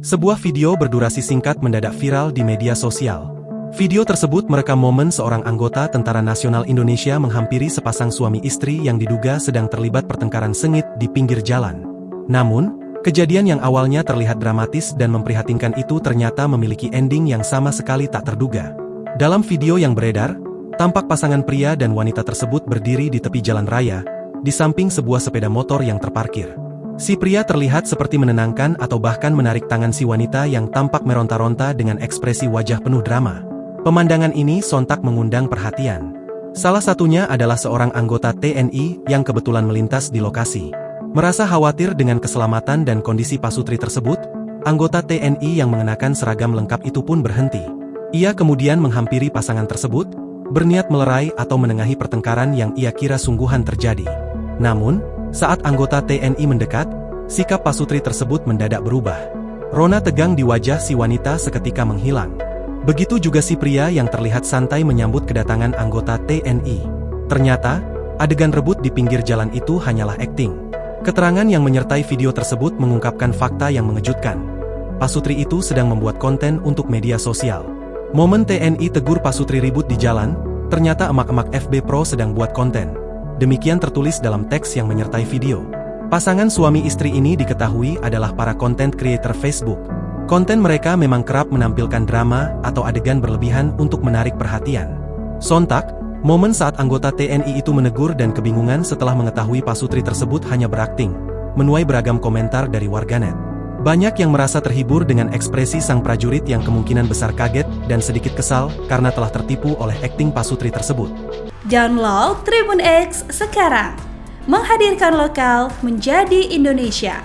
Sebuah video berdurasi singkat mendadak viral di media sosial. Video tersebut merekam momen seorang anggota Tentara Nasional Indonesia menghampiri sepasang suami istri yang diduga sedang terlibat pertengkaran sengit di pinggir jalan. Namun, kejadian yang awalnya terlihat dramatis dan memprihatinkan itu ternyata memiliki ending yang sama sekali tak terduga. Dalam video yang beredar, tampak pasangan pria dan wanita tersebut berdiri di tepi jalan raya, di samping sebuah sepeda motor yang terparkir. Si pria terlihat seperti menenangkan atau bahkan menarik tangan si wanita yang tampak meronta-ronta dengan ekspresi wajah penuh drama. Pemandangan ini sontak mengundang perhatian. Salah satunya adalah seorang anggota TNI yang kebetulan melintas di lokasi. Merasa khawatir dengan keselamatan dan kondisi pasutri tersebut, anggota TNI yang mengenakan seragam lengkap itu pun berhenti. Ia kemudian menghampiri pasangan tersebut, berniat melerai atau menengahi pertengkaran yang ia kira sungguhan terjadi. Namun, saat anggota TNI mendekat, sikap pasutri tersebut mendadak berubah. Rona tegang di wajah si wanita seketika menghilang. Begitu juga si pria yang terlihat santai menyambut kedatangan anggota TNI. Ternyata, adegan rebut di pinggir jalan itu hanyalah akting. Keterangan yang menyertai video tersebut mengungkapkan fakta yang mengejutkan. Pasutri itu sedang membuat konten untuk media sosial. Momen TNI tegur pasutri ribut di jalan, ternyata emak-emak FB Pro sedang buat konten. Demikian tertulis dalam teks yang menyertai video. Pasangan suami istri ini diketahui adalah para content creator Facebook. Konten mereka memang kerap menampilkan drama atau adegan berlebihan untuk menarik perhatian. Sontak, momen saat anggota TNI itu menegur dan kebingungan setelah mengetahui pasutri tersebut hanya berakting, menuai beragam komentar dari warganet. Banyak yang merasa terhibur dengan ekspresi sang prajurit yang kemungkinan besar kaget dan sedikit kesal karena telah tertipu oleh akting pasutri tersebut. Download Tribun X sekarang, menghadirkan lokal menjadi Indonesia.